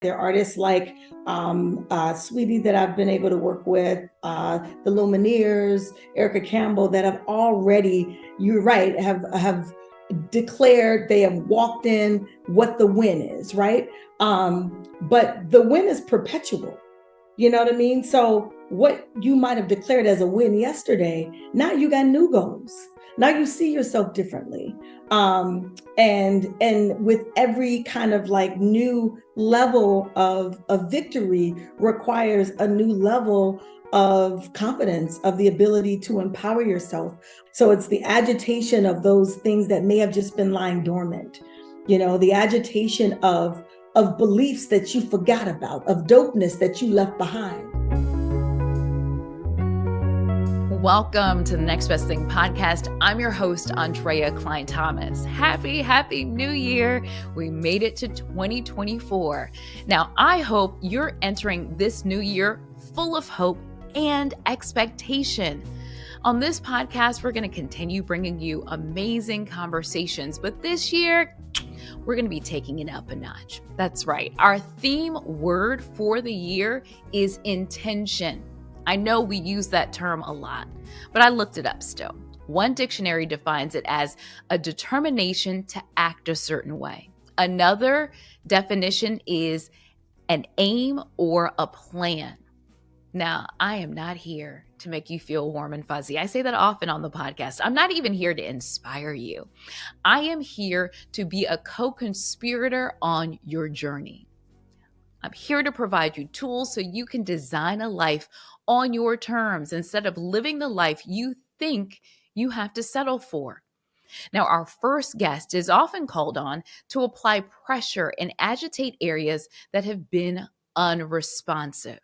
There are artists like Saweetie that I've been able to work with, the Lumineers, Erica Campbell, that have already, you're right, have declared, they have walked in what the win is, right? But the win is perpetual. You know what I mean? So what you might have declared as a win yesterday, now you got new goals. Now you see yourself differently. And with every kind of like new level of victory requires a new level of confidence, of the ability to empower yourself. So it's the agitation of those things that may have just been lying dormant, the agitation of beliefs that you forgot about, of dopeness that you left behind. Welcome to the Next Best Thing podcast. I'm your host, Andrea Cline-Thomas. Happy New Year. We made it to 2024. Now, I hope you're entering this new year full of hope and expectation. On this podcast, we're going to continue bringing you amazing conversations, but this year, we're going to be taking it up a notch. That's right. Our theme word for the year is intention. I know we use that term a lot, but I looked it up still. One dictionary defines it as a determination to act a certain way. Another definition is an aim or a plan. Now, I am not here to make you feel warm and fuzzy. I say that often on the podcast. I'm not even here to inspire you. I am here to be a co-conspirator on your journey. I'm here to provide you tools so you can design a life on your terms instead of living the life you think you have to settle for. Now, our first guest is often called on to apply pressure and agitate areas that have been unresponsive.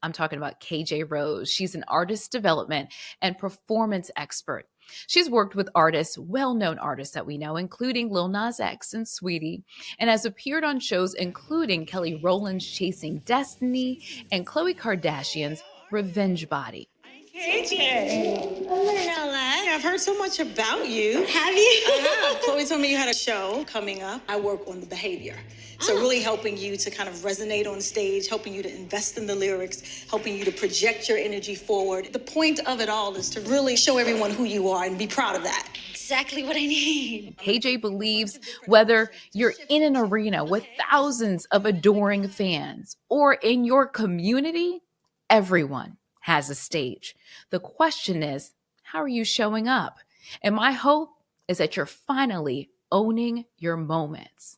I'm talking about KJ Rose. She's an artist development and performance expert. She's worked with artists, well-known artists that we know, including Lil Nas X and Saweetie, and has appeared on shows including Kelly Rowland's Chasing Destiny and Khloe Kardashian's Revenge Body. KJ. Oh, Marinella. Yeah, I've heard so much about you. Have you? I have. Chloe told me you had a show coming up. I work on the behavior. So really helping you to kind of resonate on stage, helping you to invest in the lyrics, helping you to project your energy forward. The point of it all is to really show everyone who you are and be proud of that. Exactly what I need. KJ believes whether you're in an arena with thousands of adoring fans or in your community, everyone has a stage. The question is, how are you showing up? And my hope is that you're finally owning your moments.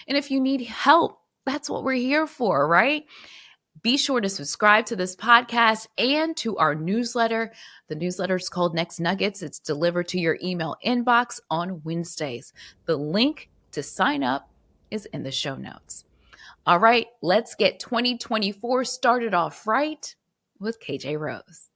And if you need help, that's what we're here for, right? Be sure to subscribe to this podcast and to our newsletter. The newsletter is called Next Nuggets. It's delivered to your email inbox on Wednesdays. The link to sign up is in the show notes. All right, let's get 2024 started off right with KJ Rose.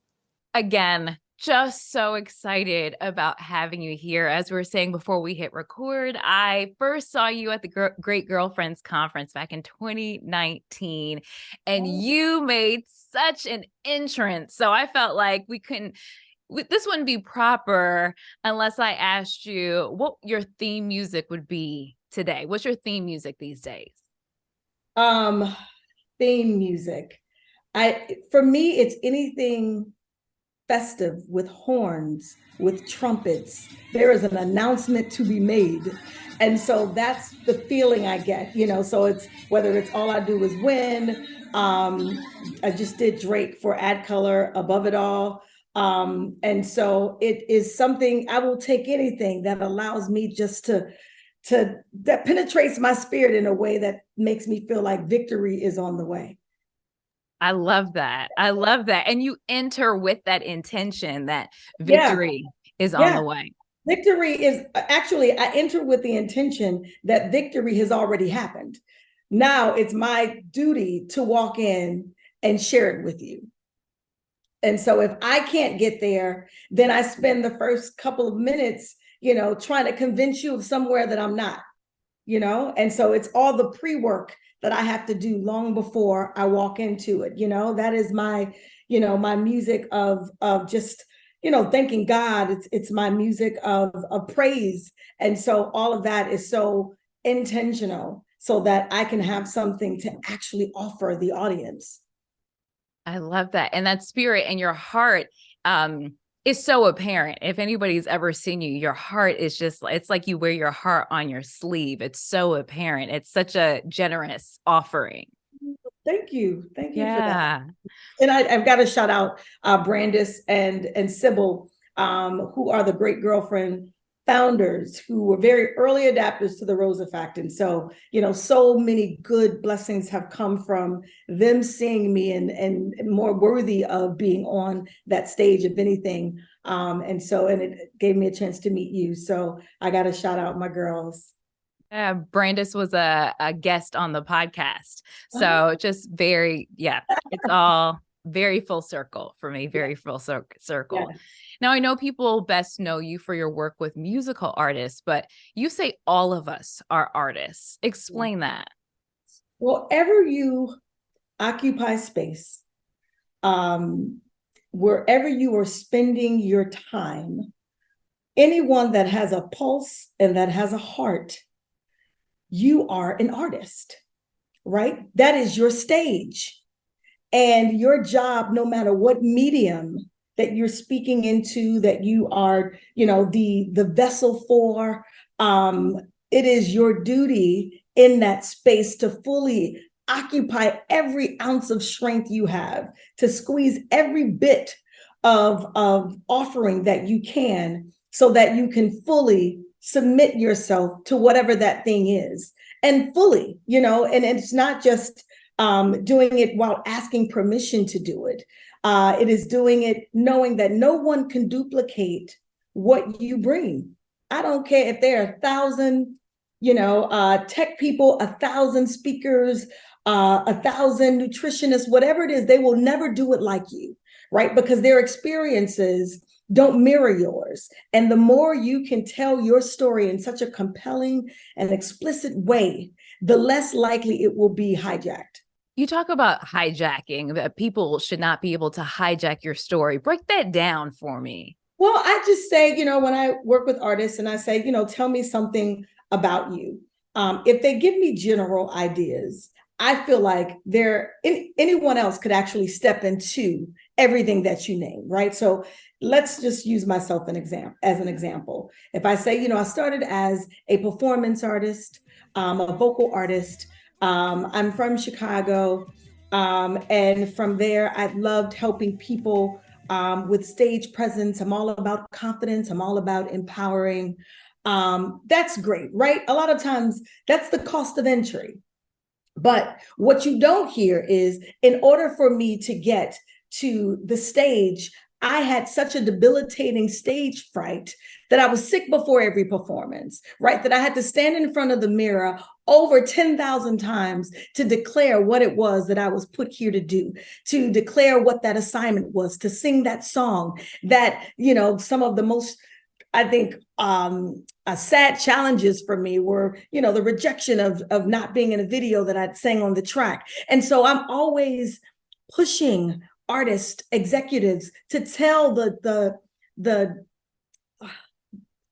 Again, just so excited about having you here. As we were saying before we hit record, I first saw you at the Great Girlfriends Conference back in 2019, and you made such an entrance. So I felt like this wouldn't be proper unless I asked you what your theme music would be today. What's your theme music these days? Theme music. For me, it's anything festive with horns, with trumpets. There is an announcement to be made. And so that's the feeling I get, so it's whether it's All I Do Is Win. I just did Drake for Ad Color, Above It All. And so it is something, I will take anything that allows me just that penetrates my spirit in a way that makes me feel like victory is on the way. I love that. And you enter with that intention that victory is on the way. Victory is actually, I enter with the intention that victory has already happened. Now it's my duty to walk in and share it with you. And so if I can't get there, then I spend the first couple of minutes, trying to convince you of somewhere that I'm not, and so it's all the pre-work that I have to do long before I walk into it. That is my, my music of just, thanking God. It's my music of praise. And so all of that is so intentional. so that I can have something to actually offer the audience. I love that. And that spirit and your heart is so apparent. If anybody's ever seen you, your heart is just, it's like you wear your heart on your sleeve. It's so apparent. It's such a generous offering. Thank you. Thank you for that. Yeah. And I've got to shout out Brandis and Sybil, who are the Great Girlfriend founders, who were very early adapters to the Rosa Fact. And so, so many good blessings have come from them seeing me and more worthy of being on that stage, if anything. And it gave me a chance to meet you. So I got to shout out my girls. Yeah, Brandis was a guest on the podcast. So just it's all very full circle for me, very full circle. Yeah. Now, I know people best know you for your work with musical artists, but you say all of us are artists. Explain that. Wherever you occupy space, wherever you are spending your time, anyone that has a pulse and that has a heart, you are an artist, right? That is your stage. And your job, no matter what medium that you're speaking into, that you are, the vessel for, it is your duty in that space to fully occupy every ounce of strength you have, to squeeze every bit of offering that you can, so that you can fully submit yourself to whatever that thing is, and fully, and it's not just doing it while asking permission to do it. It is doing it knowing that no one can duplicate what you bring. I don't care if there are 1,000, tech people, 1,000 speakers, 1,000 nutritionists, whatever it is, they will never do it like you, right? Because their experiences don't mirror yours. And the more you can tell your story in such a compelling and explicit way, the less likely it will be hijacked. You talk about hijacking, that people should not be able to hijack your story. Break that down for me. Well, I just say, when I work with artists and I say, tell me something about you. If they give me general ideas, I feel like anyone else could actually step into everything that you name, right? So let's just use myself as an example. If I say, I started as a performance artist, a vocal artist. I'm from Chicago. And from there, I've loved helping people with stage presence. I'm all about confidence. I'm all about empowering. That's great, right? A lot of times that's the cost of entry. But what you don't hear is, in order for me to get to the stage, I had such a debilitating stage fright that I was sick before every performance, right? That I had to stand in front of the mirror over 10,000 times to declare what it was that I was put here to do, to declare what that assignment was, to sing that song that, some of the most, I think, sad challenges for me were, the rejection of not being in a video that I'd sang on the track. And so I'm always pushing artists, executives to tell the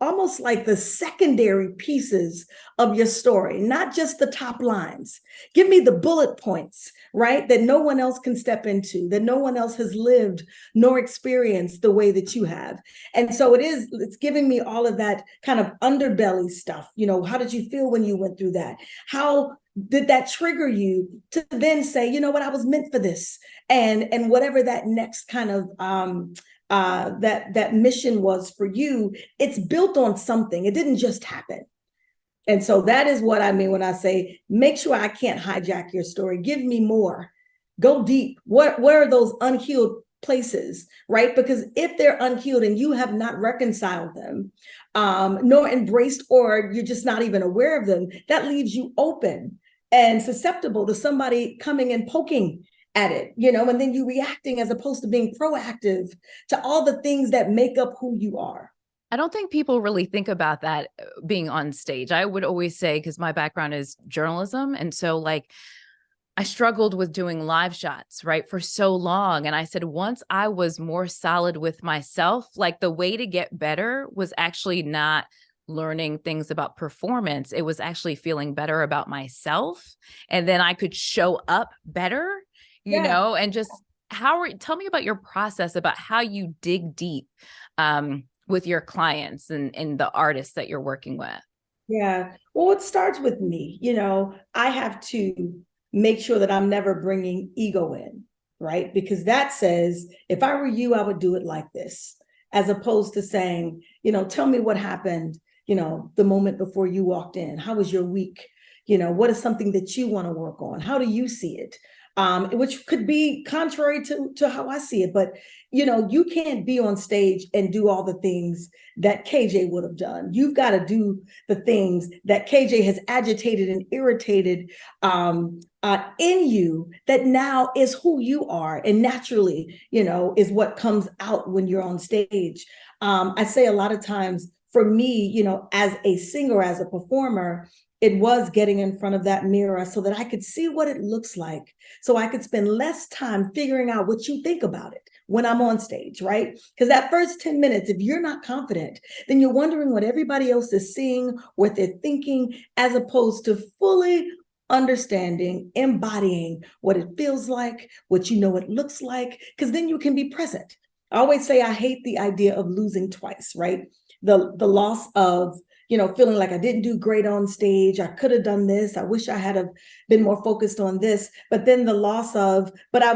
almost like the secondary pieces of your story, not just the top lines. Give me the bullet points, right? That no one else can step into, that no one else has lived nor experienced the way that you have. And so it's giving me all of that kind of underbelly stuff. How did you feel when you went through that? How did that trigger you to then say, you know what, I was meant for this? And whatever that next kind of that mission was for you, it's built on something. It didn't just happen. And so that is what I mean when I say, make sure I can't hijack your story. Give me more. Go deep. Where are those unhealed places, right? Because if they're unhealed and you have not reconciled them, nor embraced, or you're just not even aware of them, that leaves you open and susceptible to somebody coming and poking at it, and then you reacting as opposed to being proactive to all the things that make up who you are. I don't think people really think about that being on stage. I would always say, because my background is journalism. And so I struggled with doing live shots, right, for so long. And I said, once I was more solid with myself, the way to get better was actually not learning things about performance, it was actually feeling better about myself. And then I could show up better, and just tell me about your process about how you dig deep with your clients and the artists that you're working with. Yeah. Well, it starts with me. I have to make sure that I'm never bringing ego in, right? Because that says, if I were you, I would do it like this, as opposed to saying, tell me what happened, the moment before you walked in. How was your week? What is something that you want to work on? How do you see it? Which could be contrary to how I see it. But, you can't be on stage and do all the things that KJ would have done. You've got to do the things that KJ has agitated and irritated in you, that now is who you are. And naturally, is what comes out when you're on stage. I say a lot of times for me, as a singer, as a performer, it was getting in front of that mirror so that I could see what it looks like, so I could spend less time figuring out what you think about it when I'm on stage, right? Because that first 10 minutes, if you're not confident, then you're wondering what everybody else is seeing, what they're thinking, as opposed to fully understanding, embodying what it feels like, what it looks like, because then you can be present. I always say I hate the idea of losing twice, right? The loss of feeling like I didn't do great on stage. I could have done this. I wish I had have been more focused on this. But then the loss of, but I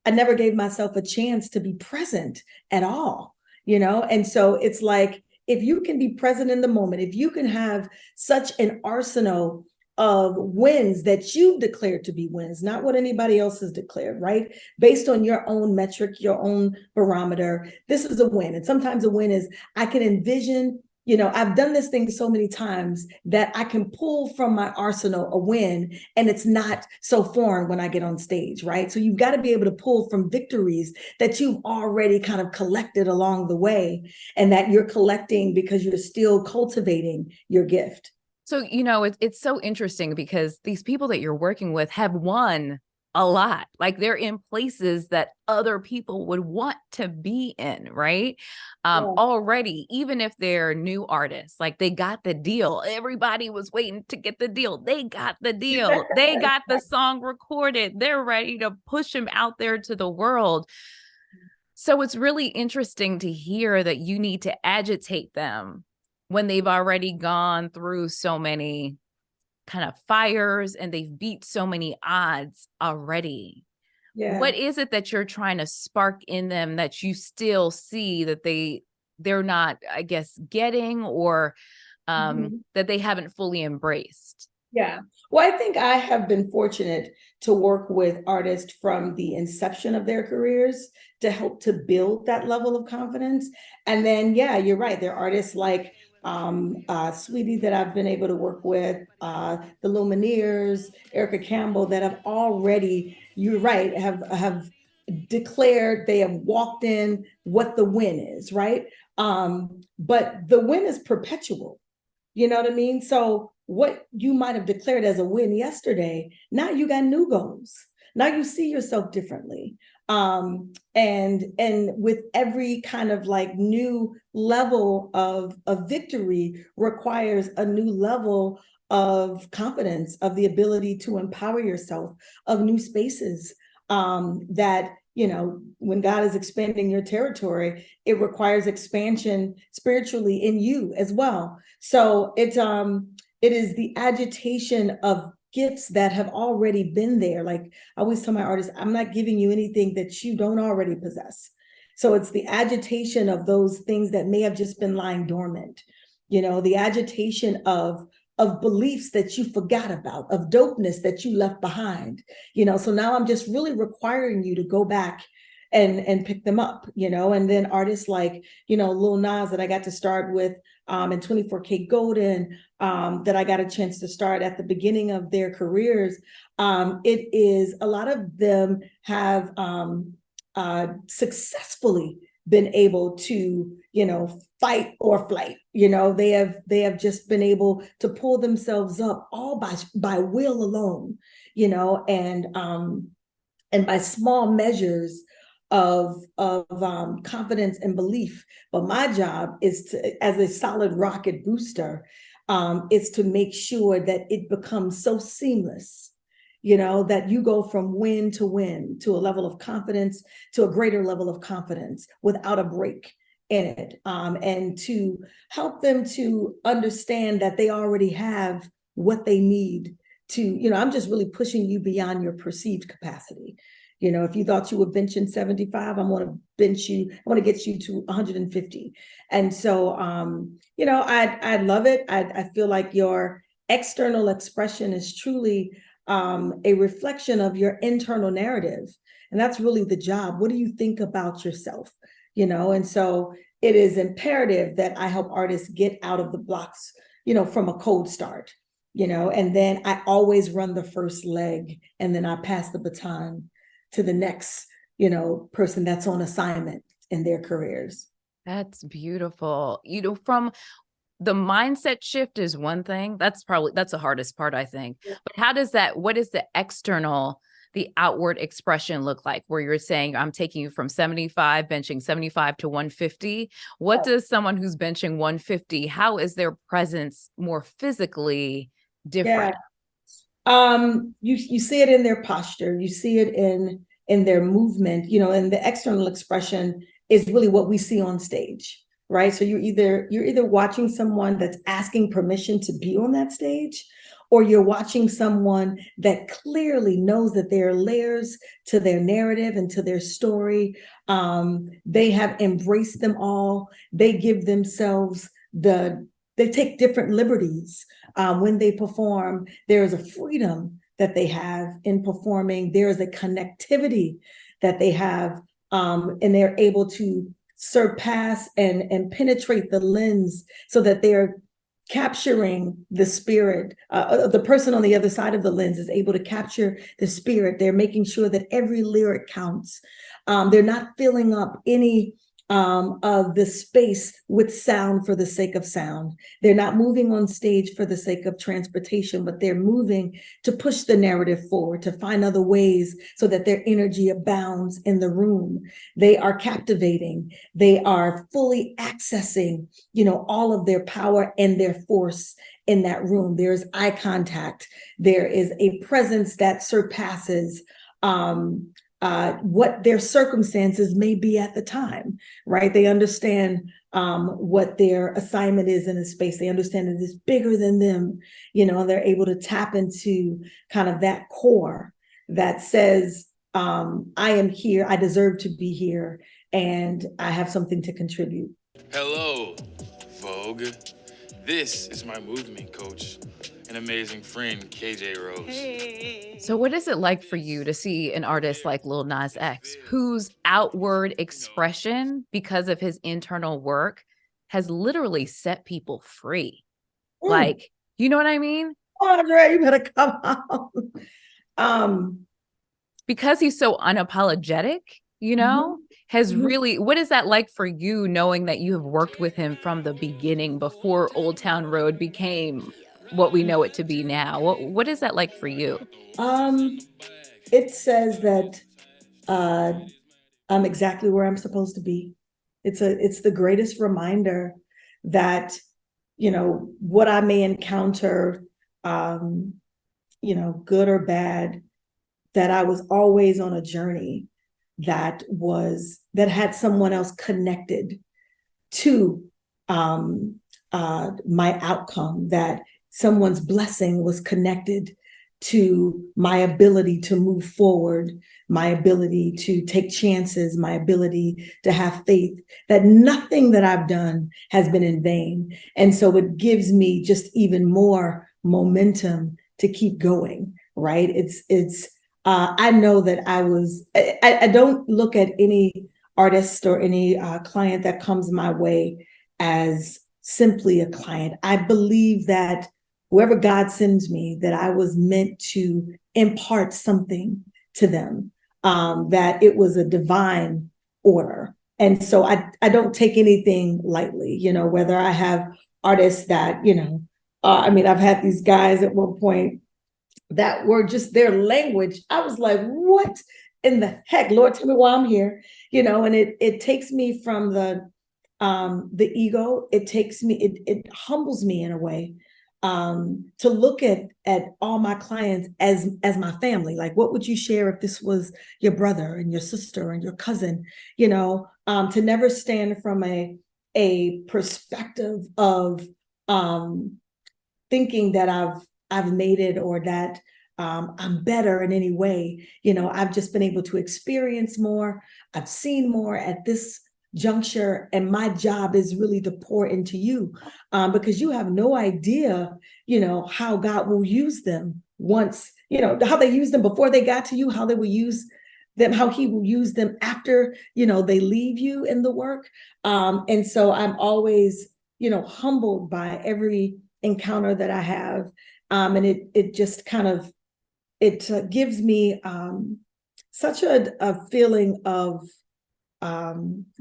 never gave myself a chance to be present at all, And so it's like, if you can be present in the moment, if you can have such an arsenal of wins that you've declared to be wins, not what anybody else has declared, right? Based on your own metric, your own barometer, this is a win. And sometimes a win is, I can envision, I've done this thing so many times that I can pull from my arsenal a win, and it's not so foreign when I get on stage, right? So you've got to be able to pull from victories that you've already kind of collected along the way, and that you're collecting because you're still cultivating your gift. So, it's so interesting because these people that you're working with have won a lot. Like, they're in places that other people would want to be in, right? Already, even if they're new artists, like, they got the deal. Everybody was waiting to get the deal. They got the deal. They got the song recorded. They're ready to push them out there to the world. So it's really interesting to hear that you need to agitate them when they've already gone through so many kind of fires and they've beat so many odds already. Yeah. What is it that you're trying to spark in them that you still see that they're not, I guess, getting, or that they haven't fully embraced? Yeah. Well, I think I have been fortunate to work with artists from the inception of their careers to help to build that level of confidence. And then, yeah, you're right. There are artists like Saweetie that I've been able to work with, the Lumineers, Erica Campbell, that have already, you're right, have declared, they have walked in what the win is, right? But the win is perpetual. You know what I mean? So what you might have declared as a win yesterday, now you got new goals. Now you see yourself differently. And with every kind of like new level of victory requires a new level of confidence, of the ability to empower yourself, of new spaces that, when God is expanding your territory, it requires expansion spiritually in you as well. So it is the agitation of gifts that have already been there. Like I always tell my artists, I'm not giving you anything that you don't already possess. So it's the agitation of those things that may have just been lying dormant, the agitation of beliefs that you forgot about, of dopeness that you left behind, so now I'm just really requiring you to go back and pick them up, and then artists like, Lil Nas that I got to start with and 24K Golden, that I got a chance to start at the beginning of their careers. It is, a lot of them have successfully been able to, fight or flight. They have just been able to pull themselves up all by will alone, and by small measures of confidence and belief. But my job is to, as a solid rocket booster, is to make sure that it becomes so seamless, that you go from win to a level of confidence, to a greater level of confidence without a break in it, and to help them to understand that they already have what they need to, I'm just really pushing you beyond your perceived capacity. If you thought you were benching 75, I'm going to bench you, I want to get you to 150. And so, I love it. I feel like your external expression is truly a reflection of your internal narrative. And that's really the job. What do you think about yourself? And so it is imperative that I help artists get out of the blocks, from a cold start, and then I always run the first leg, and then I pass the baton to the next, person that's on assignment in their careers. That's beautiful. From the mindset shift is one thing. That's the hardest part, I think. Yeah. But what is the outward expression look like, where you're saying, I'm taking you from 75, benching 75 to 150? What does someone who's benching 150, how is their presence more physically different? Yeah. You see it in their posture, you see it in their movement, and the external expression is really what we see on stage, right? So you're either watching someone that's asking permission to be on that stage, or you're watching someone that clearly knows that there are layers to their narrative and to their story. They have embraced them all. They give themselves they take different liberties when they perform. There is a freedom that they have in performing. There is a connectivity that they have, and they're able to surpass and penetrate the lens so that they're capturing the spirit. The person on the other side of the lens is able to capture the spirit. They're making sure that every lyric counts. They're not filling up any of the space with sound for the sake of sound. They're not moving on stage for the sake of transportation, but they're moving to push the narrative forward, to find other ways so that their energy abounds in the room. They are captivating. They are fully accessing, all of their power and their force in that room. There's eye contact. There is a presence that surpasses what their circumstances may be at the time, right? They understand what their assignment is in a space. They understand that it's bigger than them, and they're able to tap into kind of that core that says, I am here, I deserve to be here, and I have something to contribute. Hello, Vogue. This is my movement coach, an amazing friend, KJ Rose. Hey. So what is it like for you to see an artist like Lil Nas X, whose outward expression, because of his internal work, has literally set people free? Like, you know what I mean? Andre, you better come out. Because he's so unapologetic, has really, what is that like for you, knowing that you have worked with him from the beginning, before Old Town Road became what we know it to be now? What is that like for you? It says that I'm exactly where I'm supposed to be. It's the greatest reminder that, what I may encounter, good or bad, that I was always on a journey that had someone else connected to my outcome, that someone's blessing was connected to my ability to move forward, my ability to take chances, my ability to have faith, that nothing that I've done has been in vain. And so it gives me just even more momentum to keep going, right? I know that I don't look at any artist or any client that comes my way as simply a client. I believe that whoever God sends me, that I was meant to impart something to them, that it was a divine order. And so I don't take anything lightly, whether I have artists that, I've had these guys at one point that were just their language. I was like, what in the heck, Lord, tell me why I'm here, and it takes me from the ego. It humbles me in a way, to look at all my clients as my family. Like, what would you share if this was your brother and your sister and your cousin, to never stand from a perspective of thinking that I've made it, or that I'm better in any way. I've just been able to experience more. I've seen more at this juncture, and my job is really to pour into you, because you have no idea, how God will use them once, how they used them before they got to you, how they will use them, how he will use them after, they leave you in the work. And so I'm always, humbled by every encounter that I have. And it just kind of, it gives me such a feeling of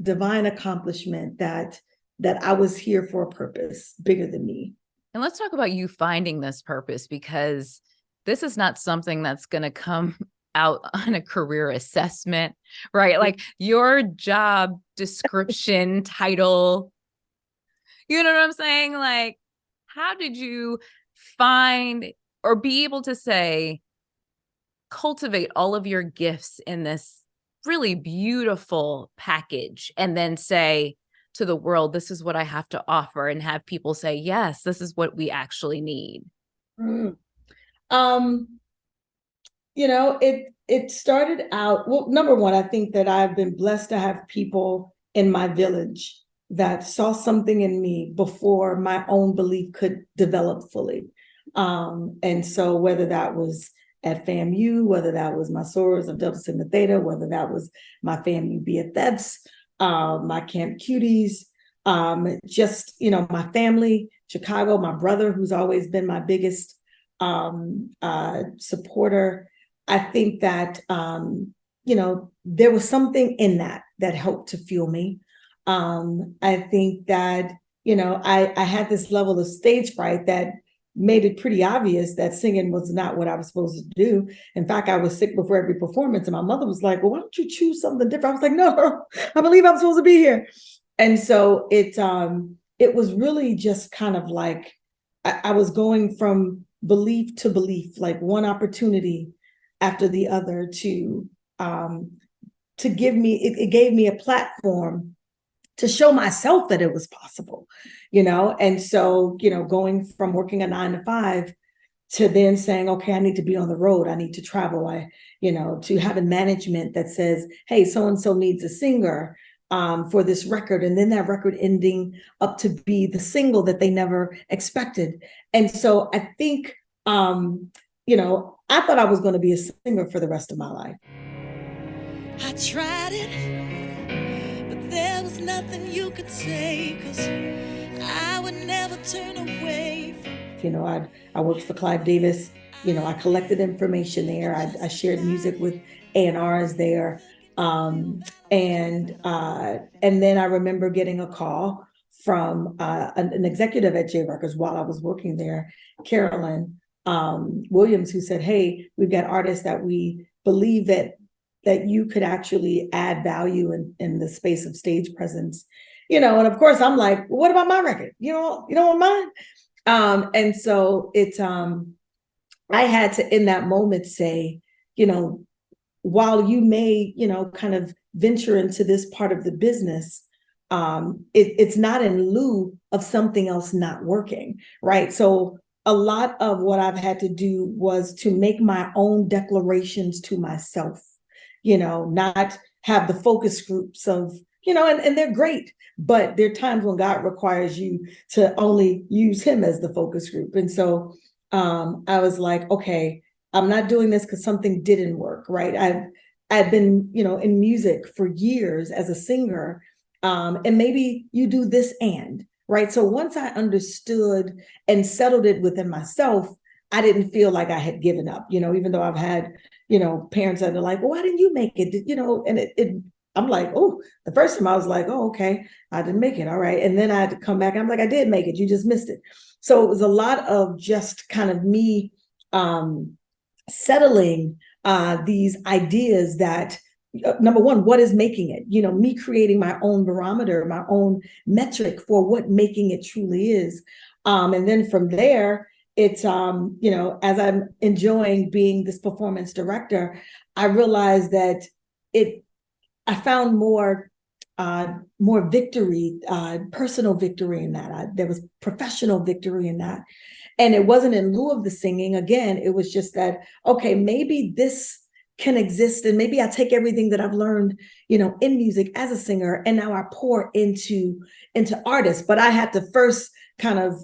divine accomplishment, that I was here for a purpose bigger than me. And let's talk about you finding this purpose, because this is not something that's going to come out on a career assessment, right? Like your job description title, you know what I'm saying? Like, how did you find or be able to say, cultivate all of your gifts in this really beautiful package, and then say to the world, this is what I have to offer, and have people say, yes, this is what we actually need? It started out, well, number one, I think that I've been blessed to have people in my village that saw something in me before my own belief could develop fully. And so whether that was at FAMU, whether that was my sorors of Delta Sigma Theta, whether that was my FAMU BFFs, my Camp Cuties, just, my family, Chicago, my brother, who's always been my biggest supporter. I think that, there was something in that helped to fuel me. I think that, I had this level of stage fright that made it pretty obvious that singing was not what I was supposed to do. In fact, I was sick before every performance, and my mother was like, well, why don't you choose something different? I was like, no, I believe I'm supposed to be here. And so it was really just kind of like, I was going from belief to belief, like one opportunity after the other to give me, it gave me a platform to show myself that it was possible, and so, going from working a 9 to 5 to then saying, okay, I need to be on the road, I need to travel, to having management that says, hey, so-and-so needs a singer for this record, and then that record ending up to be the single that they never expected. And so I think, I thought I was going to be a singer for the rest of my life. I tried it, but there was nothing you could say, 'cause I would never turn away from. I worked for Clive Davis. I collected information there. I shared music with A&Rs there. And then I remember getting a call from an executive at J Records while I was working there, Carolyn Williams, who said, hey, we've got artists that we believe that you could actually add value in the space of stage presence, and of course I'm like, what about my record? You don't want mine? And so I had to, in that moment, say, while you may, kind of venture into this part of the business, it's not in lieu of something else not working, right? So a lot of what I've had to do was to make my own declarations to myself, not have the focus groups of, and they're great, but there are times when God requires you to only use him as the focus group. And so I was like, okay, I'm not doing this because something didn't work, right? I've been, in music for years as a singer, and maybe you do this right? So once I understood and settled it within myself, I didn't feel like I had given up, even though I've had, parents that are like, well, why didn't you make it? And I'm like, oh, the first time I was like, oh, okay, I didn't make it. All right. And then I had to come back. I'm like, I did make it. You just missed it. So it was a lot of just kind of me settling these ideas that, number one, what is making it? Me creating my own barometer, my own metric for what making it truly is. And then from there, it's, as I'm enjoying being this performance director, I realized that I found more victory, personal victory in that. There was professional victory in that. And it wasn't in lieu of the singing. Again, it was just that, okay, maybe this can exist. And maybe I take everything that I've learned, in music as a singer, and now I pour into artists. But I had to first kind of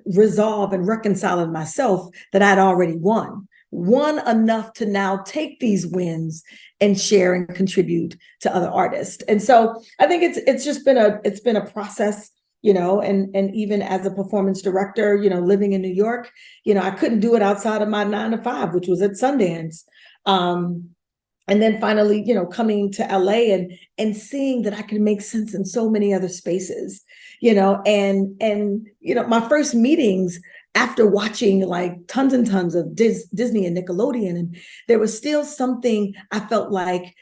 resolve and reconcile in myself that I'd already won enough to now take these wins and share and contribute to other artists. And so I think it's just been a process, and even as a performance director, living in New York, I couldn't do it outside of my 9 to 5, which was at Sundance. And then finally, coming to LA and seeing that I could make sense in so many other spaces, and my first meetings after watching like tons and tons of Disney and Nickelodeon, and there was still something I felt like,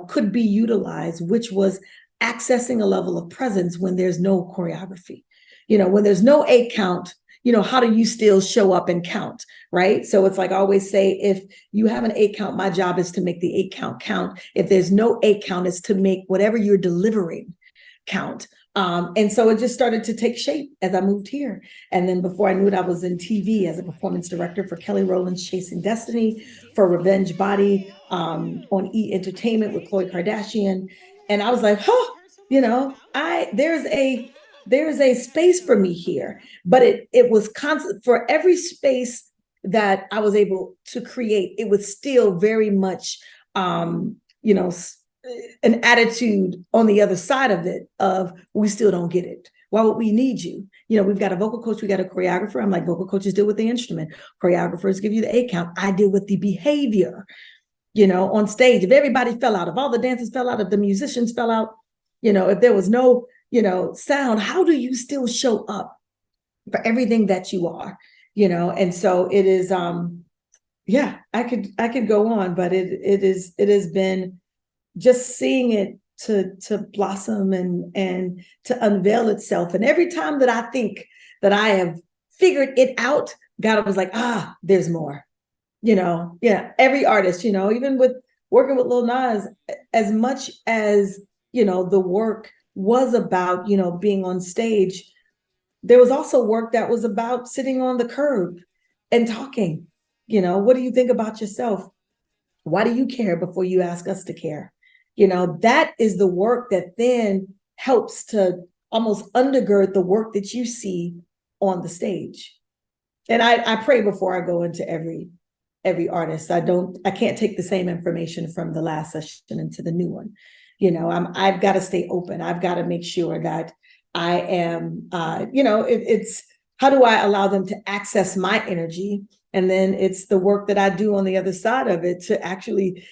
could be utilized, which was accessing a level of presence when there's no choreography, when there's no 8 count, how do you still show up and count, right? So it's like I always say, if you have an 8 count, my job is to make the 8 count count. If there's no 8 count, it's to make whatever you're delivering count. And so it just started to take shape as I moved here. And then before I knew it, I was in TV as a performance director for Kelly Rowland's Chasing Destiny, for Revenge Body, on E! Entertainment with Khloe Kardashian. And I was like, there's a space for me here. But it was constant. For every space that I was able to create, it was still very much, an attitude on the other side of it of, we still don't get it. Why would we need you? We've got a vocal coach, we got a choreographer. I'm like, vocal coaches deal with the instrument. Choreographers give you the 8 count. I deal with the behavior, on stage. If everybody fell out, if all the dancers fell out, if the musicians fell out, if there was no, sound, how do you still show up for everything that you are, And so it is, I could go on, but it has been just seeing it to blossom and to unveil itself. And every time that I think that I have figured it out, God was like, there's more, every artist, even with working with Lil Nas, as much as, the work was about, being on stage, there was also work that was about sitting on the curb and talking, what do you think about yourself? Why do you care before you ask us to care? That is the work that then helps to almost undergird the work that you see on the stage. And I pray before I go into every artist. I can't take the same information from the last session into the new one. I've got to stay open. I've got to make sure that I am, it's how do I allow them to access my energy? And then it's the work that I do on the other side of it to actually,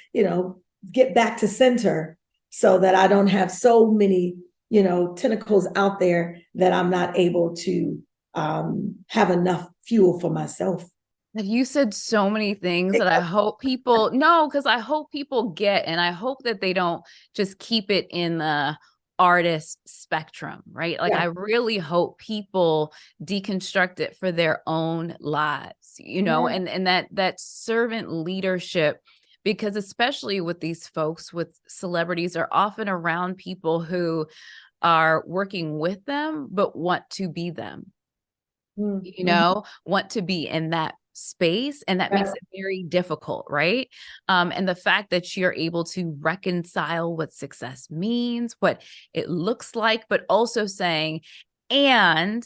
get back to center so that I don't have so many, tentacles out there that I'm not able to have enough fuel for myself. You said so many things that I hope people because I hope people get, and I hope that they don't just keep it in the artist spectrum, right? Like, I really hope people deconstruct it for their own lives, and that servant leadership. Because especially with these folks, with celebrities, are often around people who are working with them, but want to be them, want to be in that space. And that makes it very difficult, right? And the fact that you're able to reconcile what success means, what it looks like, but also saying, and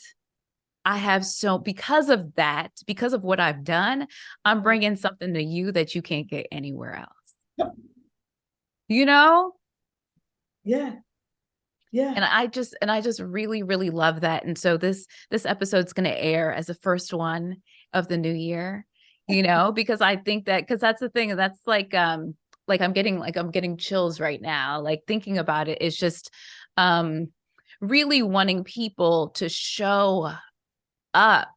because of that, because of what I've done, I'm bringing something to you that you can't get anywhere else. Yeah. And I just really, really love that. And so this episode's going to air as the first one of the new year, because I think because that's the thing. That's like I'm getting chills right now. Like, thinking about it is just really wanting people to show up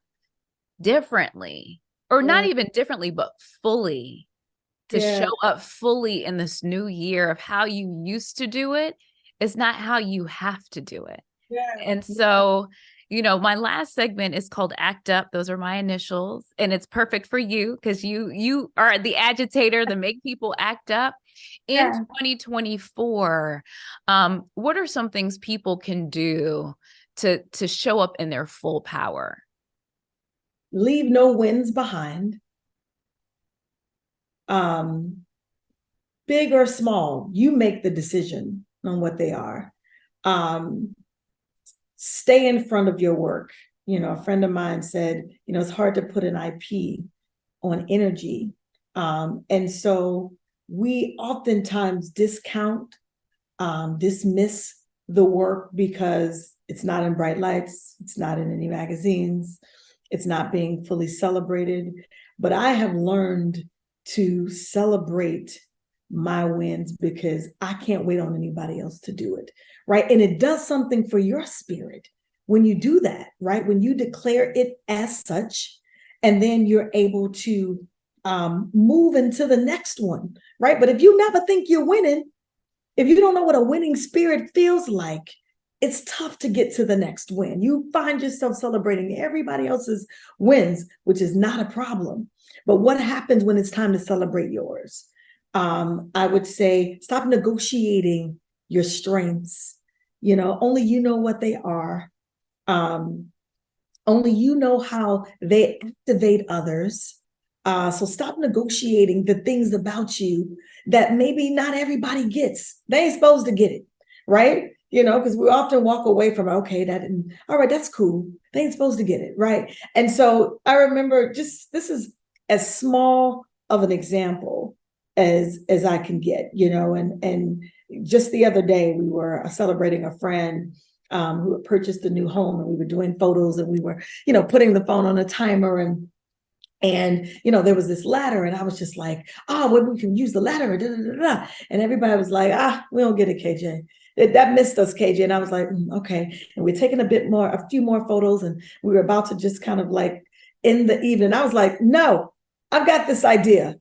differently, or not even differently, but fully to Yeah. show up fully in this new year of how you used to do it is not how you have to do it. Yeah. And so, you know, my last segment is called Act Up. Those are my initials. And it's perfect for you because you are the agitator that make people act up. In Yeah. 2024, what are some things people can do to show up in their full power? Leave no wins behind. Big or small, you make the decision on what they are. Stay in front of your work. You know, a friend of mine said, you know, it's hard to put an IP on energy. And so we oftentimes discount, dismiss the work because it's not in bright lights, it's not in any magazines, it's not being fully celebrated. But I have learned to celebrate my wins because I can't wait on anybody else to do it, right? And it does something for your spirit when you do that, right? When you declare it as such, and then you're able to move into the next one, right? But if you never think you're winning, if you don't know what a winning spirit feels like, it's tough to get to the next win. You find yourself celebrating everybody else's wins, which is not a problem. But what happens when it's time to celebrate yours? I would say stop negotiating your strengths. You know, only you know what they are. Only you know how they activate others. So stop negotiating the things about you that maybe not everybody gets. They ain't supposed to get it, right? You know, because we often walk away from, okay, all right, that's cool. They ain't supposed to get it, right? And so I remember this is as small of an example as I can get, you know, and just the other day we were celebrating a friend who had purchased a new home, and we were doing photos, and we were, you know, putting the phone on a timer, and you know, there was this ladder, and I was just like, well, we can use the ladder, da, da, da, da. And everybody was like, we don't get it, KJ. That missed us, KJ. And I was like, okay. And we're taking a few more photos, and we were about to just kind of like in the evening. I was like, no, I've got this idea.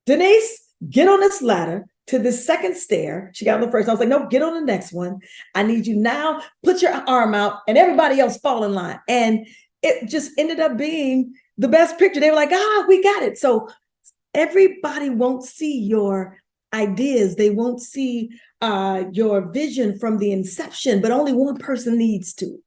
Denise, get on this ladder to the second stair. She got on the first. I was like, no, get on the next one. I need you now. Put your arm out, and everybody else fall in line. And it just ended up being the best picture. They were like, we got it. So everybody won't see your ideas. They won't see your vision from the inception, but only one person needs to,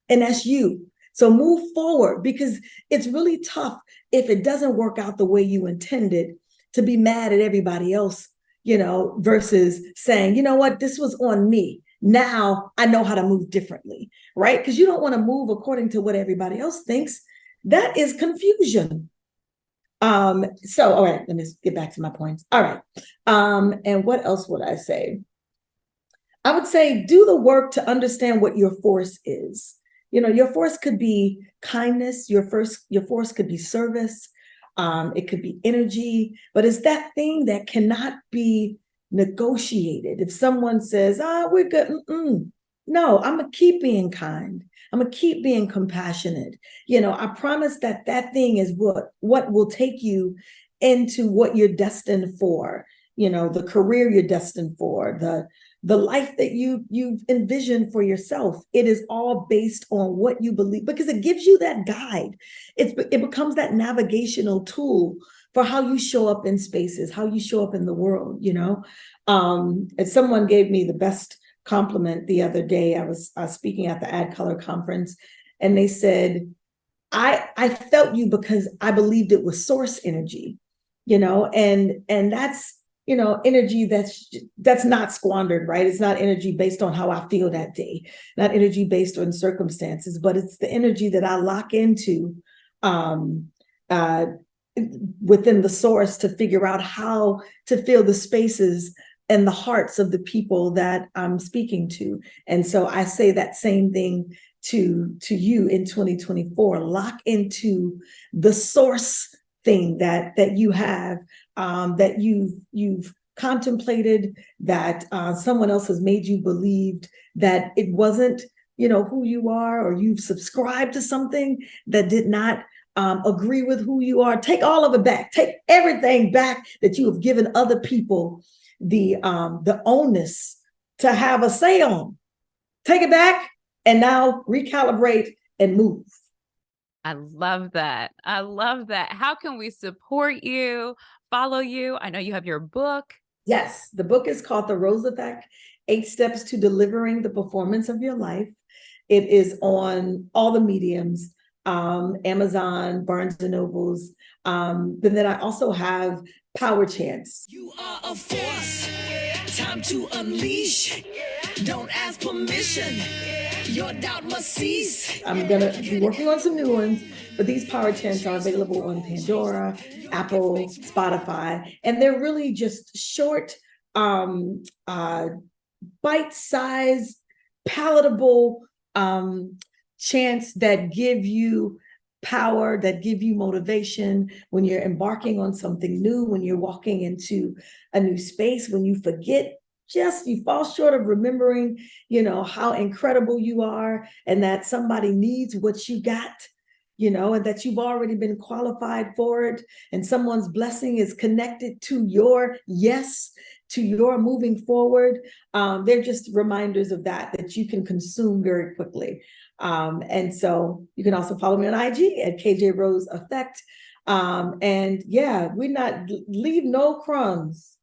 and that's you. So move forward, because it's really tough if it doesn't work out the way you intended to be mad at everybody else, you know, versus saying, you know what, this was on me. Now I know how to move differently, right? Because you don't want to move according to what everybody else thinks. That is confusion. So, all right, let me get back to my points. All right. And what else would I say? I would say do the work to understand what your force is. You know, your force could be kindness. Your force could be service. It could be energy, but it's that thing that cannot be negotiated. If someone says, we're good. No, I'm going to keep being kind. I'm going to keep being compassionate. You know, I promise that thing is what will take you into what you're destined for, you know, the career you're destined for, the life that you've envisioned for yourself. It is all based on what you believe, because it gives you that guide. It becomes that navigational tool for how you show up in spaces, how you show up in the world, you know. And someone gave me the best compliment the other day. I was speaking at the Ad Color conference, and they said, I felt you because I believed it was source energy, you know, and that's, you know, energy that's not squandered, right? It's not energy based on how I feel that day, not energy based on circumstances, but it's the energy that I lock into within the source to figure out how to fill the spaces and the hearts of the people that I'm speaking to. And so I say that same thing to you in 2024. Lock into the source thing that you have, that you've contemplated, that someone else has made you believe that it wasn't, you know, who you are, or you've subscribed to something that did not agree with who you are. Take all of it back. Take everything back that you have given other people the onus to have a say on. Take it back and now recalibrate and move. I love that. I love that. How can we support you, follow you? I know you have your book. Yes, the book is called The Rose Effect, 8 Steps to Delivering the Performance of Your Life. It is on all the mediums, Amazon, Barnes and Nobles. But then I also have Power Chants. You are a force, time to unleash. Don't ask permission, your doubt must cease. I'm gonna be working on some new ones, but these Power Chants are available on Pandora, Apple, Spotify, and they're really just short, bite-sized, palatable chants that give you power, that give you motivation when you're embarking on something new, when you're walking into a new space, when you forget, you fall short of remembering, how incredible you are and that somebody needs what you got, and that you've already been qualified for it. And someone's blessing is connected to your yes, to your moving forward. They're just reminders of that you can consume very quickly. And so you can also follow me on IG at KJ Rose Effect. And yeah, leave no crumbs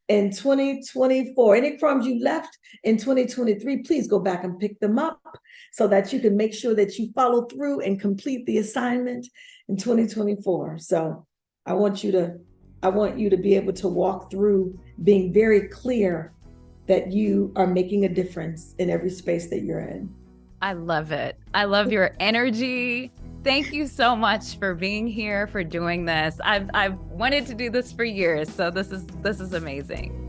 in 2024. Any crumbs you left in 2023, please go back and pick them up so that you can make sure that you follow through and complete the assignment in 2024. So I want you to be able to walk through being very clear that you are making a difference in every space that you're in. I love it. I love your energy. Thank you so much for being here, for doing this. I've wanted to do this for years, so this is amazing.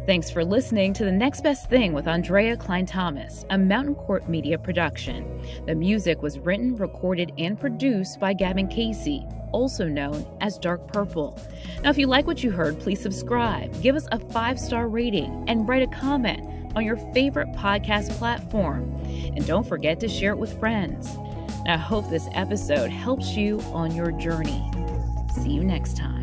Thanks for listening to The Next Best Thing with Andrea Cline-Thomas, a Mountain Court Media production. The music was written, recorded, and produced by Gavin Casey, also known as Dark Purple. Now, if you like what you heard, please subscribe, give us a 5-star rating, and write a comment on your favorite podcast platform. And don't forget to share it with friends. I hope this episode helps you on your journey. See you next time.